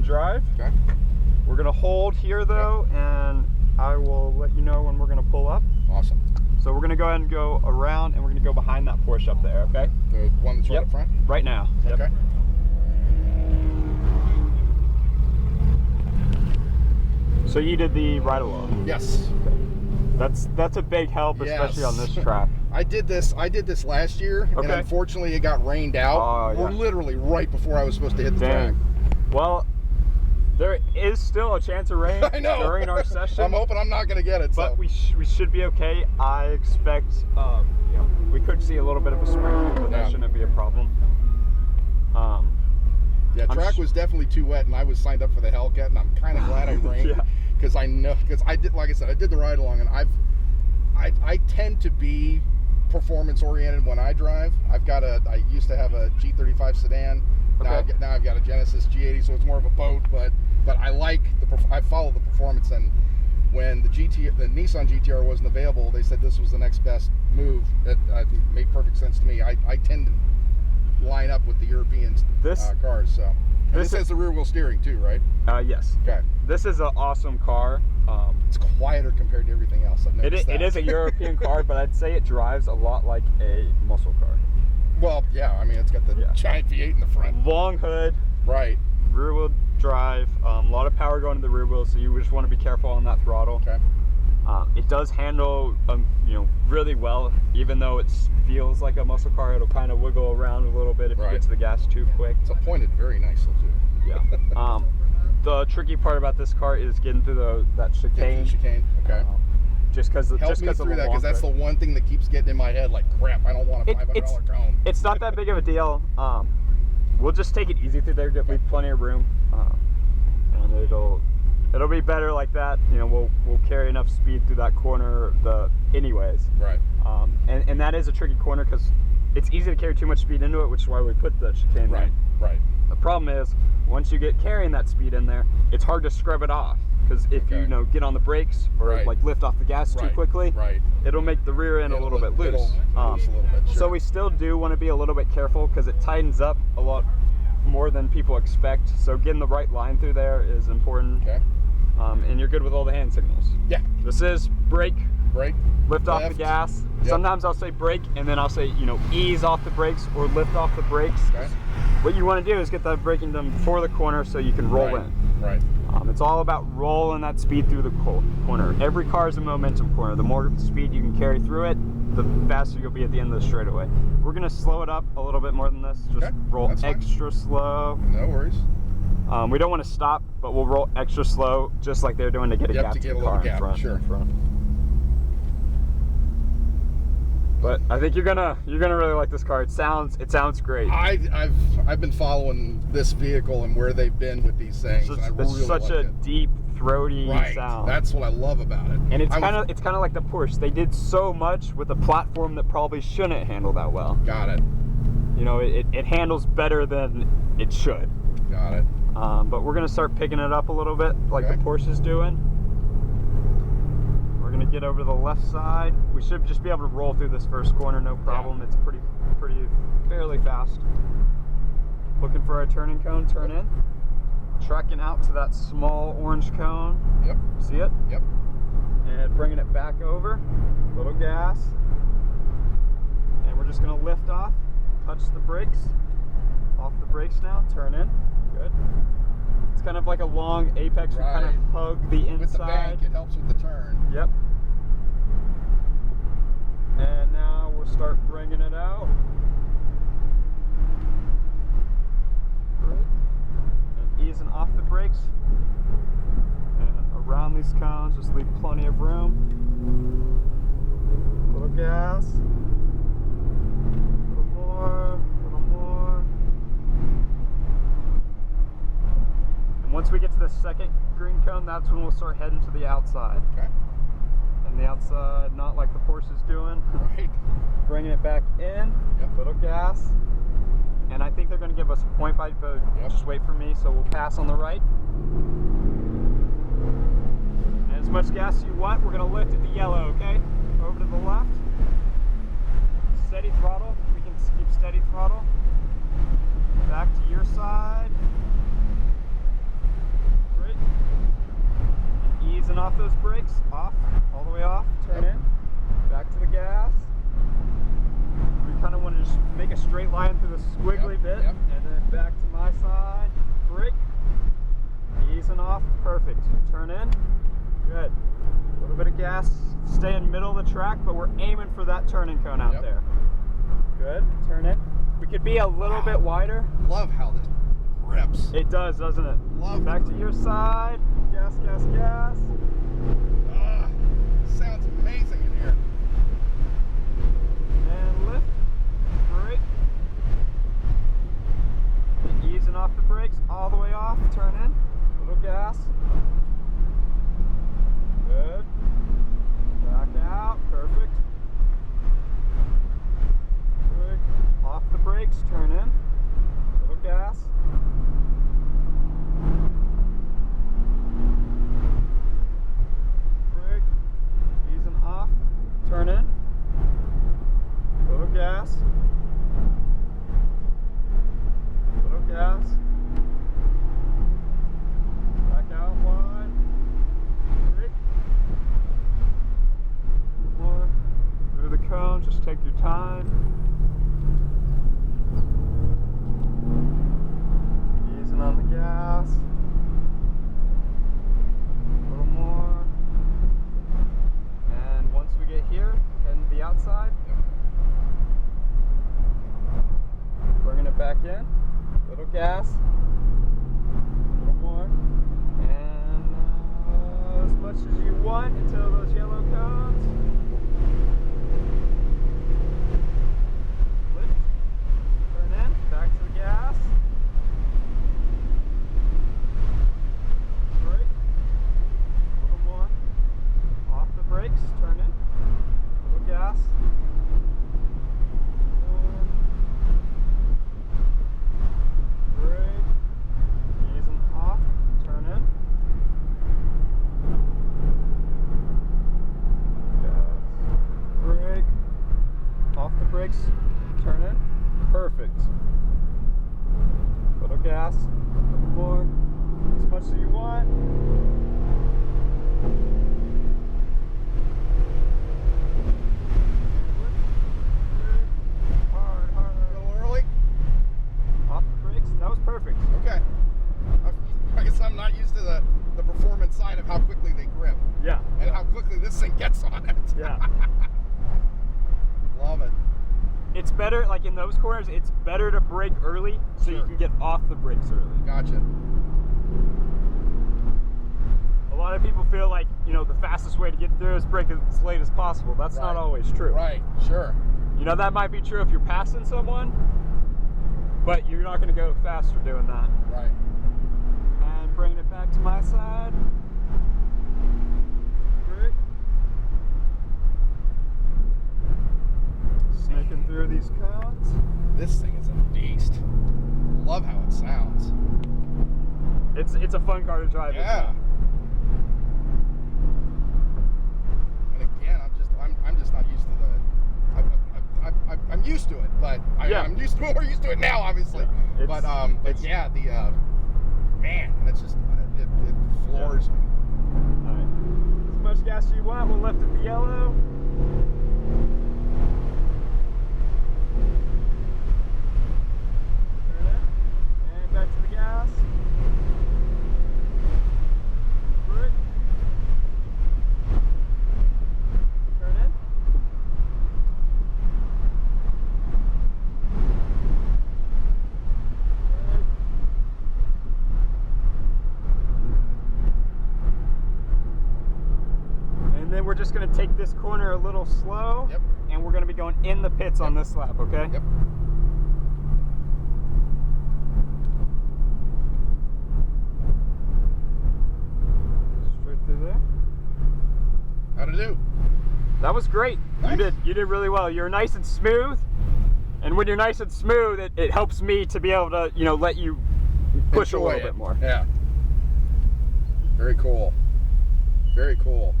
and drive. Okay. We're gonna hold here though, and I will let you know when we're gonna pull up. Awesome. So we're gonna go ahead and go around, and we're gonna go behind that Porsche up there, okay? The one that's right up front? Right now. Yep. Okay. So you did the ride along? Yes. That's a big help, especially on this track. I did this last year, and unfortunately it got rained out. We're literally right before I was supposed to hit the track. Well, there is still a chance of rain during our session. I'm hoping I'm not going to get it. But we should be okay. I expect, you know, we could see a little bit of a sprinkle, but that shouldn't be a problem. Yeah, track was definitely too wet, and I was signed up for the Hellcat, and I'm kind of glad I rained because I know, because I did, like I said, I did the ride along, and I tend to be performance oriented when I drive. I used to have a G35 sedan. Now I've got a Genesis G80, so it's more of a boat, but I follow the performance. And when the Nissan GTR wasn't available, they said this was the next best move. That made perfect sense to me. I tend to line up with the European cars. So and this has the rear wheel steering too, right? Yes. Okay. This is an awesome car. It's quieter compared to everything else. I've noticed it is a European car, but I'd say it drives a lot like a muscle car. Well, yeah. I mean, it's got the giant V8 in the front. Long hood. Right. Rear wheel drive. A lot of power going to the rear wheel, so you just want to be careful on that throttle. Okay. It does handle, you know, really well. Even though it feels like a muscle car, it'll kind of wiggle around a little bit if you get to the gas too quick. It's appointed very nicely too. Yeah. The tricky part about this car is getting through that chicane. Okay. Just because help me through that, because that's the one thing that keeps getting in my head. Like, crap, I don't want a $500 cone. It's not that big of a deal. We'll just take it easy through there. There'll be plenty of room, and it'll be better like that. You know, we'll carry enough speed through that corner anyways. Right. And that is a tricky corner because it's easy to carry too much speed into it, which is why we put the chicane right. Right. The problem is once you get carrying that speed in there, it's hard to scrub it off. Because if you get on the brakes or like lift off the gas too quickly, it'll make the rear end a little bit loose. Loose a little bit, sure. So we still do want to be a little bit careful because it tightens up a lot more than people expect. So getting the right line through there is important. Okay. And you're good with all the hand signals. Yeah. This is brake, lift off the gas. Yep. Sometimes I'll say brake and then I'll say, you know, ease off the brakes or lift off the brakes. Okay. What you want to do is get that braking done before the corner so you can roll in. Right. It's all about rolling that speed through the corner. Every car is a momentum corner. The more speed you can carry through it, the faster you'll be at the end of the straightaway. We're going to slow it up a little bit more than this. Just roll extra slow. No worries. We don't want to stop, but we'll roll extra slow, just like they're doing to get a gap to the car in front. Sure. But I think you're gonna really like this car. It sounds great. I've been following this vehicle and where they've been with these things. It's such a deep, throaty sound. That's what I love about it. And it's kind of like the Porsche. They did so much with a platform that probably shouldn't handle that well. Got it. You know, it handles better than it should. Got it. But we're gonna start picking it up a little bit, like the Porsche is doing. We're gonna get over to the left side. We should just be able to roll through this first corner, no problem. It's fairly fast. Looking for a turning cone, turn in. Tracking out to that small orange cone. Yep. See it? Yep. And bringing it back over. Little gas. And we're just gonna lift off, touch the brakes. Off the brakes now, turn in. Good. It's kind of like a long apex. We kind of hug the inside. With the bank, it helps with the turn. Yep. And now we'll start bringing it out. Great. And easing off the brakes. And around these cones, just leave plenty of room. Little gas. A little more. Once we get to the second green cone, that's when we'll start heading to the outside. Okay. And the outside, not like the Porsche is doing. Right. Bringing it back in. Yep. Little gas. And I think they're going to give us a point by, but just wait for me. So we'll pass on the right. And as much gas as you want, we're going to lift at the yellow, okay? Over to the left. Steady throttle. We can keep steady throttle. Back to your side. off those brakes, off, all the way off, turn in, back to the gas. We kind of want to just make a straight line through the squiggly bit, and then back to my side, brake, easing off, perfect. Turn in, good. A little bit of gas, stay in middle of the track, but we're aiming for that turning cone out there. Good, turn in. We could be a little bit wider. Love how this grips. It does, doesn't it? Love back to your side, gas, gas, gas. Sounds amazing in here. And lift, brake. And easing off the brakes, all the way off, turn in, little gas. Good. Back out, perfect. Good. Off the brakes, turn in, little gas. Brake, easing off, turn in, little gas. Little gas. Back out wide. Brake. More. Through the cone, just take your time. Easing on the gas. A little more. And once we get here, heading to the outside. Bringing it back in. Little gas. A little more. And as much as you want until those yellow cones. Lift. Turn in. Back to the gas. Brake. A little more. Off the brakes. Turn in. Little gas. Brake, easing off, turn in. Gas, brake, off the brakes, turn in. Perfect. Little gas, a little more, as much as you want. That was perfect. Okay. I guess I'm not used to the performance side of how quickly they grip. Yeah. And how quickly this thing gets on it. Yeah. Love it. It's better, like in those corners, it's better to brake early so you can get off the brakes early. Gotcha. A lot of people feel like, you know, the fastest way to get through is brake as late as possible. That's not always true. Right, sure. You know, that might be true if you're passing someone, but you're not going to go faster doing that. Right. And bringing it back to my side. Brake. Snaking through these cones. This thing is a beast. Love how it sounds. It's a fun car to drive. Yeah. And again, I'm just not used to the. I'm used to it, but I'm used to it. We're used to it now, obviously. Yeah, but yeah, man, it's just it floors me. All right. As much gas as you want. We'll lift at the yellow. Turn it, and back to the gas. Brake. Turn in. Then we're just going to take this corner a little slow, and we're going to be going in the pits on this lap, okay? Yep. Straight through there. How'd it do? That was great. Nice. You did really well. You're nice and smooth, and when you're nice and smooth, it helps me to be able to, you know, let you push a little bit more. Yeah. Very cool. Very cool.